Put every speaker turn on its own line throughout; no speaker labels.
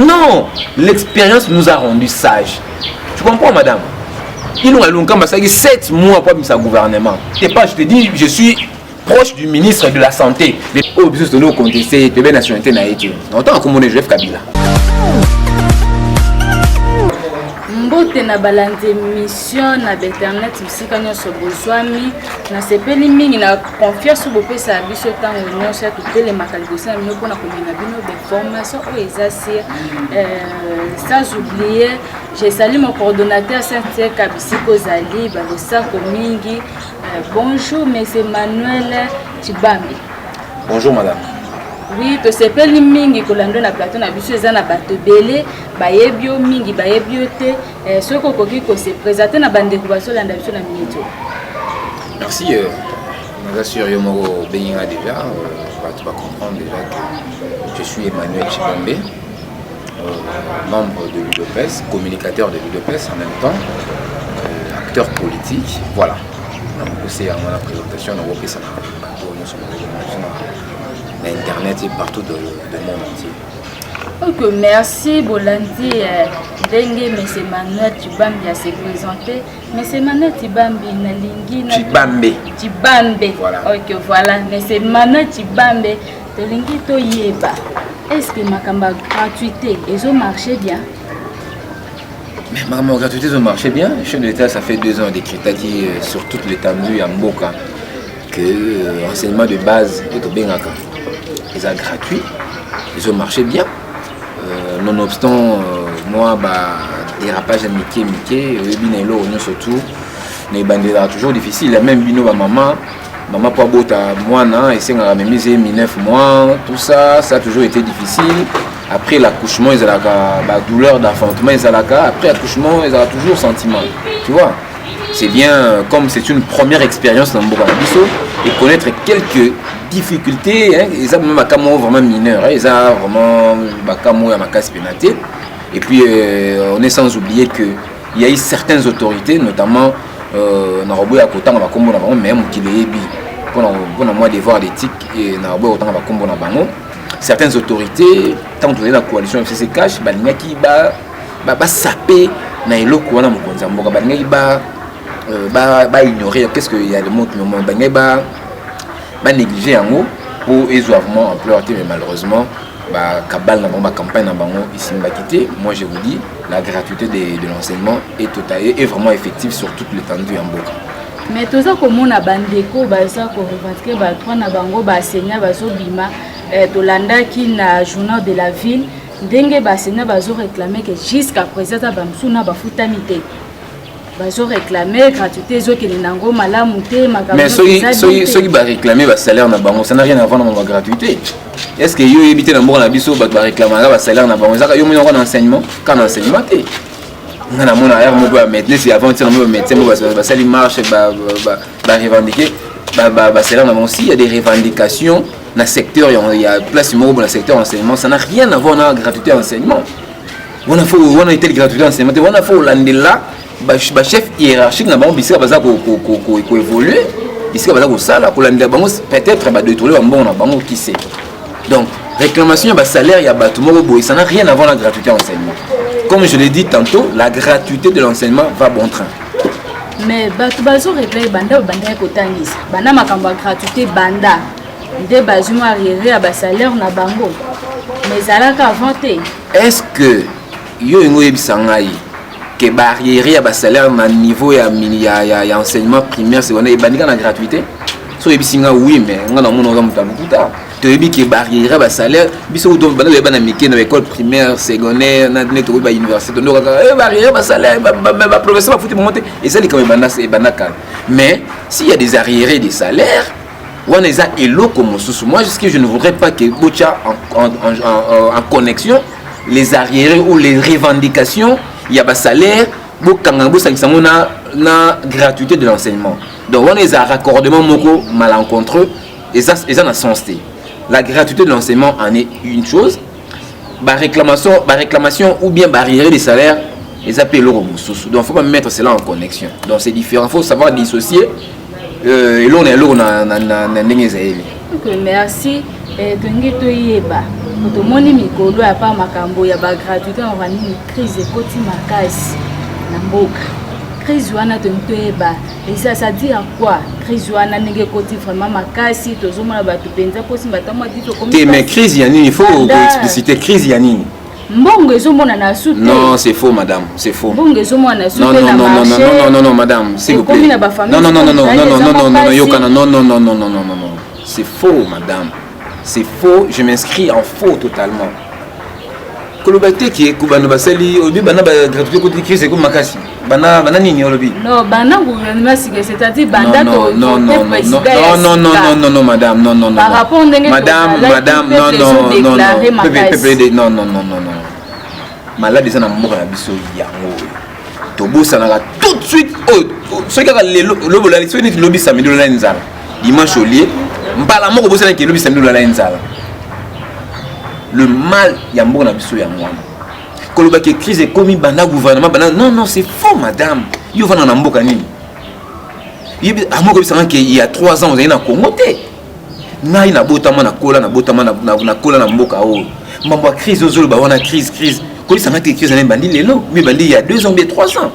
Non, l'expérience nous a rendu sages. Tu comprends, madame? Ils ont allé 7 mois pour le gouvernement. Et pas, je te dis, je suis proche du ministre de la Santé. Mais au besoin de nous contester, la nationalité n'a été. Autant comme Joseph Kabila.
Mbote na balande mission na internet bisika nyonso bozwami na sepeli mingi na confiance bopesa biso tango nyonso ya tutele makalibosa mio pona komina bino de formation o ezasi sans oublier j'ai salué mon coordonnateur Saint Kabisiko Zali balosako mingi. Bonjour monsieur Manuel Tibambi.
Bonjour madame.
Oui, to sepeli mingi kolando na plateau na biso eza na bato belé bayebio mingi bayebio te soko koki ko se présenter na bande ko basolanda biso na minute.
Merci sûr yo moko benga déjà tu vas comprendre déjà que je suis Emmanuel Chibambe, membre de l'UDPS, communicateur de l'UDPS en même temps, acteur politique, voilà. C'est à la présentation on voit ça Internet et partout dans le monde entier.
Ok, merci Bolandi. Dengue, M. Manuel Tibambi a se présenté. M. Manuel Tibambi Nalingi. Tibambe.
Voilà.
Ok, voilà. M. Manuel Tibambe, Tolingi Toyeba. Est-ce que ma gratuité, ils ont marché bien?
Mais ma gratuité, ils ont marché bien. Le chef de l'État, ça fait 2 ans d'écritage sur toute l'étendue à Mboka que l'enseignement de base est au Bengaka. Ils ont gratuit, ils ont marché bien. Nonobstant, moi, dérapage à Mickey, surtout, mais toujours difficile. Même bino, maman pour bota moi, et c'est même 9 mois, tout ça, ça a toujours été difficile. Après l'accouchement, ils ont la douleur d'enfantement, après l'accouchement, ils ont toujours sentiment. Tu vois, c'est bien, comme c'est une première expérience dans Mboka Bisso, et connaître quelques difficultés, ils ont même vraiment mineur, ils ont vraiment pénaté. Et puis on est sans oublier qu'il y a eu certaines autorités, notamment Naroboya Kotanga Bakombo Nabango, même qui les pour moi devoir d'éthique et Naroboya Kotanga Bakombo Nabango. Certaines autorités, tant que la coalition FCC cache, Balingaki ba sapé na eloko wana mokonza mboka Balingaki ba ignorer qu'est-ce qu'il y a le mot Balingaki ba négliger en haut pour vraiment ampleur mais malheureusement cabal na campagne na bango ici mbakité. Moi je vous dis la gratuité de l'enseignement est totale et vraiment effective sur toute l'étendue en Mboka.
Mais tout ça comme on a bandeko baza ko revendiquer ba trois na bango ba enseignant bazo bima tolanda ki na journal de la ville ndenge ba enseignant bazo réclamer que jusqu'à présent ba msuna ba futamité bazo réclamer gratuité zo ke nango malamu te makambo.
Mais ceux qui va réclamer ba salaire na bango ça n'a rien à voir dans la gratuité. Est-ce que yo éviter na mboka na biso ba réclamer ba salaire na bango ça yo mo na enseignement quand enseignement te on a mon arrière mo ba maintenant si avant tirer mo médecin mo ba sali marche ba revendiquer ba salaire na bango si il y a des revendications dans le secteur il y a place numéro dans le secteur enseignement ça n'a rien à voir dans la gratuité enseignement. On a été gratuité enseignement on a fait landela ba chef hiérarchique na bango bisika baza ko évoluer bisika baza ko sala ko landela bango peut-être ba détourner ba mbongo na bango qui sait. Donc réclamation ba salaire il y a ba tout mo boy ça n'a rien à voir avec la gratuité enseignement. Comme je l'ai dit tantôt, la gratuité de l'enseignement va bon train.
Mais batu bazo réclamer banda ko tangisa banda makambo gratuité banda de bazuma arriéré à ba salaire na bango mais alaka avanté.
Est-ce que yo ngo ebisangai que barrière à ba salaire na niveau ya enseignement primaire secondaire bandika na gratuité so ebisinga oui mais nga na mona nga mutabukuta to ebi ke barrière ba salaire biso do bana ba na mike na école primaire secondaire na neto ba université ndo ka barrière ba salaire ba professeur ba futi monter et ça les comme banaka mais s'il y a des arriérés des salaires on est à eloko mosusu. Moi jusqu'à je ne voudrais pas que bocha en connexion les arriérés ou les revendications il y a ba salaire bokangambo sangisango na gratuité de l'enseignement. Donc on est à raccordement moko malencontreux et ça n'a sens. La gratuité de l'enseignement en est une chose. Réclamation ou bien barrière des salaires, ils appellent l'euro. Donc il ne faut pas mettre cela en connexion. Donc c'est différent. Il faut savoir dissocier. Et l'on est l'euro.
Merci. otomoni mikolo ya pa makambo ya bagratuité on vanini crise ekoti makasi na mboka crise wana toyeba et ça dit à quoi crise wana ndenge ekoti vraiment makasi tozomona bato penza posi batamwa dito comme
mais crise ya nini il faut expliciter crise ya nini
mbongo ezomona na sute
non c'est faux madame c'est faux
mbongo ezomona na sute na
marché non madame s'il vous plaît non yokana non c'est faux madame c'est faux je m'inscris en faux totalement kolobate ki kubano basali obi bana ba gratuité côté crise ko makasi bana nini olobi
non bana gouvernement c'est-à-dire banda to
non madame non
par rapport ndenge
madame non malade ça na mboka na biso yango to bossa na tout de suite ce que le bolali so ni lobi samedi la nzala dimanche au lieu mbala moko bossa na ki lobi samedi la nzala le mal ya mboka na biso yango koloba ke crise ekomi banda gouvernement banda non c'est faux madame yo vana na mboka nini yibi amoko bisanga ke il y a 3 ans vous avez na Congo te na ina botama na kola na kola na mboka o mambo ya crise ozolo ba wana crise ko bisanga ke crise na bandi lelo mais bandi il y a 2 ans ou 3 ans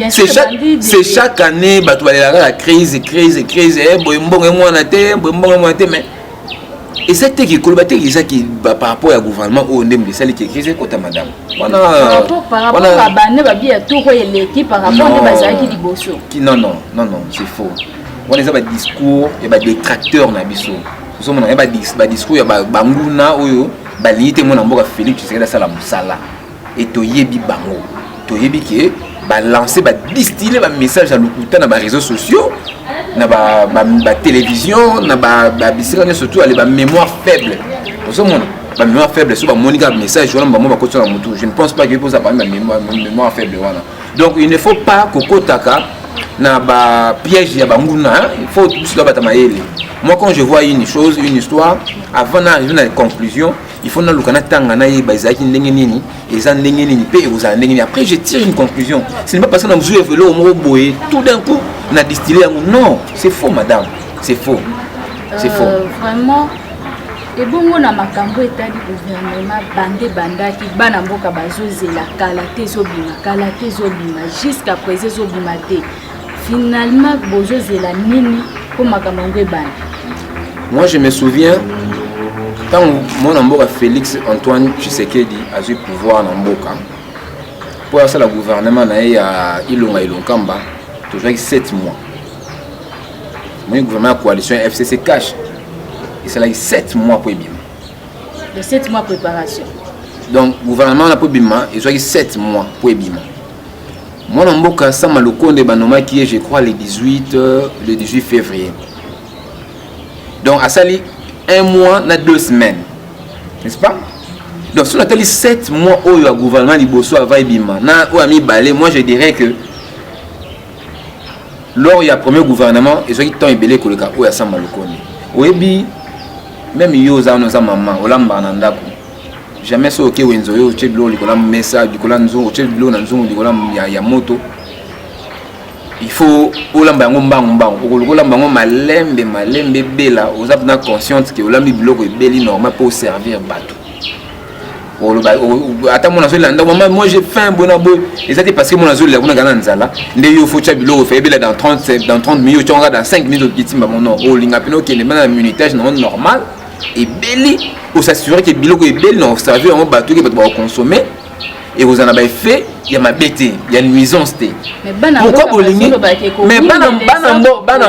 c'est chaque année bato balela la crise boy mbongo mwana te mais et c'est que kolobate ça qui par rapport au gouvernement au ndem de celle qui crise côté madame
par rapport à bane ba bien tout l'équipe par rapport à bazaki liboso
non c'est faux on les a ba discours et ba détracteur na biso nous on a ba discours ya ba nguna oyo ba limite mon mboka Félix Tshisekedi sala musala et toyebi bango toyebi ke ba lancer ba distiller ba message à lokuta na ba réseaux sociaux na ba télévision na ba bisika surtout aller ba mémoire faible pour monde ba mémoire faible sur ba monika message wana ba mo ba kotsa na mutu je ne pense pas que pose ba mémoire faible wana donc il ne faut pas kokotaka na ba piège ya banguna il faut tout cela batamaele moi quand je vois une histoire avant d'arriver à la conclusion il faut na lukana tanga na yeba ezaki ndenge nini eza ndenge nini pe eza ndenge nini après je tire une conclusion ce n'est pas parce que na mzu evelo au mo boye tout d'un coup na distiller non c'est faux madame c'est faux
vraiment et bongo na makambo etali gouvernement bandaki bana mboka bazozela kala te zobima jusqu'à présent zobima te finalement bozozela nini pour makambo ebana.
Moi je me souviens quand mon amboka Félix Antoine Tshisekedi a eu pouvoir na mboka pour ça le gouvernement na ya Ilonkamba toujours 7 mois. Mon gouvernement coalition FCC cash et c'est là 7 mois pour bima.
De 7 mois préparation.
Donc gouvernement na pour bima et soit 7 mois pour bima. Mon amboka sama lokonde banoma qui est je crois le 18 février. Donc à sali 1 mois na 2 semaines. N'est-ce pas? Donc si on a 7 mois au gouvernement liboso avant bima na o ami balé moi je dirais que lors il y a premier gouvernement et soit qui temps ebelé koleka o ya sama lokonde. Oyebi même yo za nos maman olamba na ndako jamais so ke wenzo yo cheblo likola message likola nzongo cheblo na nzongo likola ya moto il faut olamba yango mbango okolola mbango malembe bela oza na conscience que olambi biloko ebeli normal pour servir bato ata mona zo landa moi j'ai faim bona boy et ça c'est parce que mona zo la kuna gana nzala nde yo faut cha biloko fait bela dans 30 minutes tu dans 5 minutes qui timba mon o linga pino ke le mana minutage normal et beli pour s'assurer que biloko est belle non servir en bateau que va consommer et vous en avez fait il y a ma bête il y a nuisance té pourquoi bolingi mais bana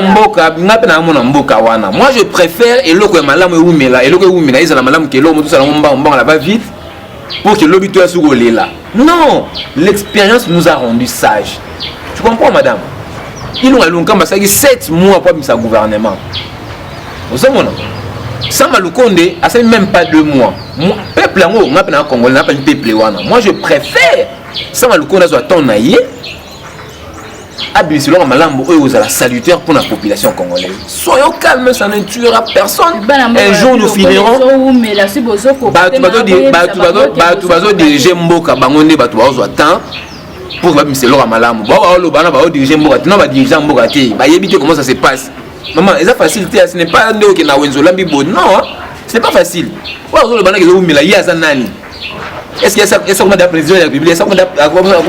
mboka ngape na mona mboka wana moi je préfère eloko ya malamu eumela isa na malamu ke lo moto sala mbanga la va vite pour que l'obito ya sukolela non l'expérience nous a rendu sages tu comprends madame ils ont alunga ça 7 mois pour sa gouvernement vous avez Sama Lukonde, ça fait même pas 2 mois. Mon peuple en haut, on a Congolais, on a peuple wana. Moi je préfère Sama Lukonde soit ton naïe. Abusez-le malambo eux aux la salutaire pour la population congolaise. Soyons calmes, ça ne tuera personne. Un jour nous finirons. Batu diriger mboka bangonde batu bazo temps pour va monsieur Laura malambo. Ba lo bana ba diriger mboka, non ba diriger mboka te. Ba yebite comment ça se passe. Maman, c'est facile, ce n'est pas que na wenzo lambi bon non. Ce n'est pas facile. Est-ce qu'il y a ça comme d'un président de la République, ça comme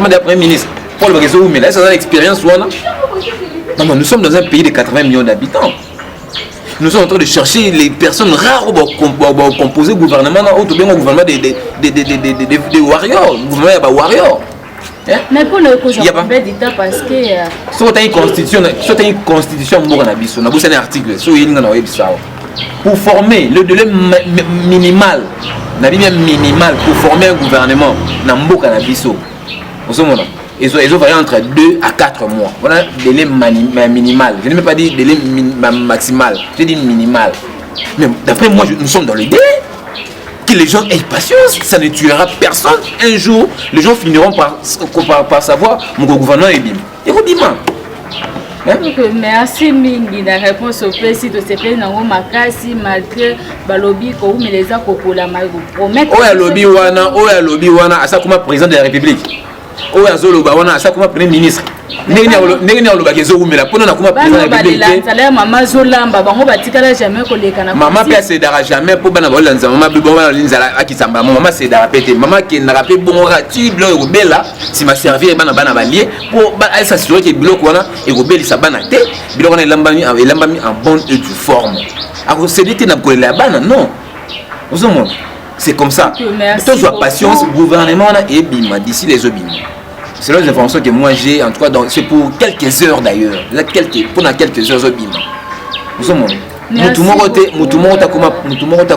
d'un premier ministre pour le réseau mais là c'est une expérience non, nous sommes dans un pays de 80 millions d'habitants. Nous sommes en train de chercher les personnes rares pour composer le gouvernement ou bien le gouvernement des warriors, le gouvernement des warriors.
Mais pour le coup, j'ai pas d'État parce que
soit une constitution on a un article sur pour former le délai minimal pour former un gouvernement dans mboka na biso. Ils ont varié entre 2 à 4 mois. Voilà le délai minimal. Je ne vais pas dire délai maximal, je dis minimal. Mais d'après moi, nous sommes dans le délai. Que les gens aient patience, ça ne tuera personne. Un jour, les gens finiront par savoir mon gouvernement est bien. Et vous dites moi.
Merci mingi la réponse au précis de ces pays nango makasi malgré balobi ko mais les akopola ma promettre.
Oya lobby wana asa kuma président de la République. Oya zoloba wana asa kuma premier ministre. Ndenge oloba kezo umela pona na kuma président de la République.
Maman zolamba bango batikala jamais koleka na.
Maman pe cédera jamais pour bana bolanza maman bibonga linzala akisamba maman cédera pété maman qui n'a rappelé bon ratiblo robela si ma servir bana balier pour s'assurer que biloko wana et robeli sa bana té biloko na lambami en bonne et due forme. Alors c'est dit na kolela bana non. Vous avez c'est comme ça. Toi sois patience gouvernement et bima d'ici les obima. Selon les informations que moi j'ai, en tout cas, c'est pour quelques heures d'ailleurs. Pendant quelques heures, nous sommes. Moutoumou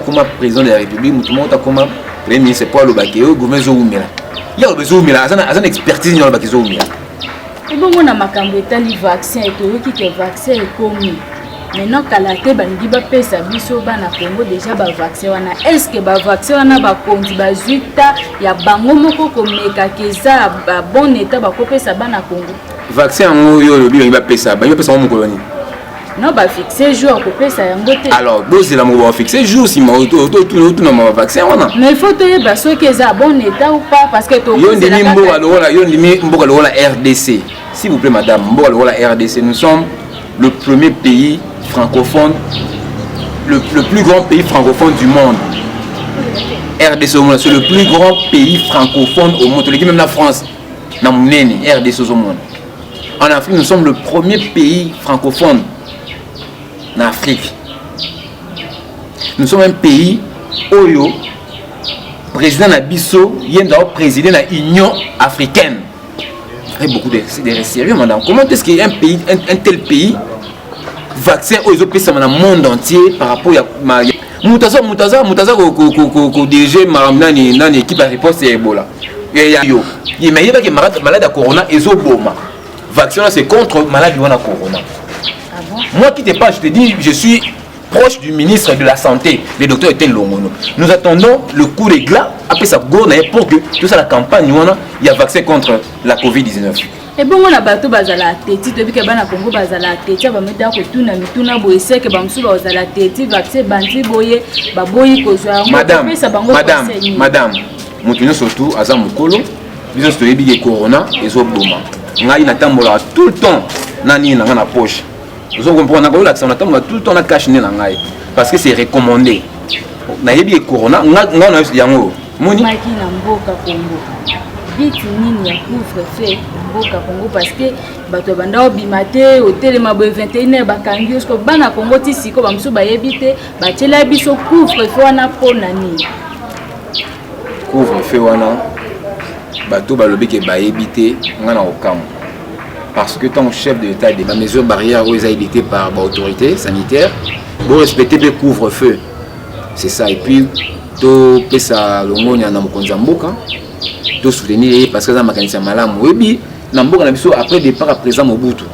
comme président de la République, Moutoumou comme premier ministre pour le Bakeo, gouvernement. Il y a besoin de expertise dans le Bakeo.
Et bon, on a ma cambétali vaccin et tout, qui est vaccin et commis. Maintenant, Kalaté, Bandi Bapesa, Biso, Bana Congo, déjà, vaccin. Est-ce que vaccin, on a conduit, il y a Bangomoko, comme Mekakeza, bon état, Bakopesa, Bana Congo.
Vaccin, il va pesa, il va pesa en colonie.
Non, bah fixer jour, couper ça y
alors, c'est la mot fixer jour, si moi, tout le vaccin,
mais il faut te dire, parce que c'est bon état ou pas, parce que tu
as RDC. S'il vous plaît, madame, la RDC, nous sommes le premier pays francophone, le plus grand pays francophone du monde. RDC au monde, c'est le plus grand pays francophone au monde. Même la France, dans mon RDC au monde. En Afrique, nous sommes le premier pays francophone en Afrique. Nous sommes un pays où président Nabiso vient présider la Union africaine. Il y a beaucoup de sérieux, madame. Comment est-ce qu'il y a un tel pays vaccin aux autres pays dans le monde entier par rapport à Moutaza dirigé dans l'équipe de réponse à Ebola. Il y a des malades à corona et Zoboma. Vaccin c'est contre maladie à corona.
Ah bon?
Moi qui te parle, je te dis, je suis proche du ministre de la Santé, le docteur Etienne Longono. Nous attendons le coup d'éclat après ça pour que tout ça la campagne il y a vaccin contre la Covid-19.
Et bon, on a battu bazala teti depuis que bana Congo bazala teti ba meda ko tuna mituna boyese que bamsu bazala teti vaccin banti boye ba boyi ko zo
madame mutino surtout aza mukolo biso to yebi ke corona ezo boma ngai na tambola tout le temps nani na na poche vous comprenez que l'accent na tambola tout le temps na cache na ngai parce que c'est recommandé na yebi ke corona ngai na yango moni
maki na mboka Congo biti nini ya couvre-feu mboka Congo parce que bato banda obimate hôtel mabo 21h bakangi jusqu'au bana Congo ti siko bamsu bayebite batela biso couvre-feu wana pona nini
couvre-feu wana bato balobi ke bayebite ngana okam parce que tant chef de l'état des mesures barrières ont été par l'autorité sanitaire pour respecter le couvre-feu c'est ça et puis to pesa longonya na mokonza mboka to soutenir parce que ça makanisa malamu webi na mboka na biso après départ à présent Mobutu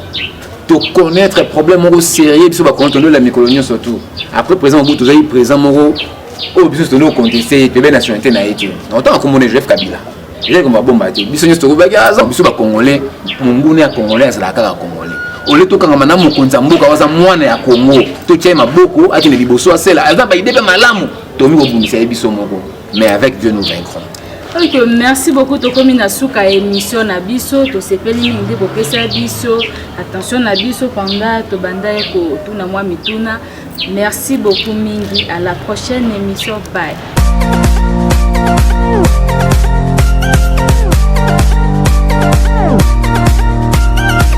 to connaître problème au sérieux biso ba contrôler la micolonie surtout après présent Mobutu j'ai présent moro au biso to no contester pe nationalité na été autant comme on est Joseph Kabila j'ai comme bomba te biso nyo to ba gaza biso ba congolais mungune ya congolais azala kaka congolais ole to kanga na mokonza mboka waza mwana ya Congo to tie maboko akine liboso asela aza ba idée pe malamu to mi ko bumisa biso moko mais avec Dieu nous vaincrons.
Ok, merci beaucoup de commis na suka émission na biso to sepeli mingi ko pesa biso attention na biso pendant to banda ko tuna mwa mituna Merci beaucoup mingi, à la prochaine émission, bye.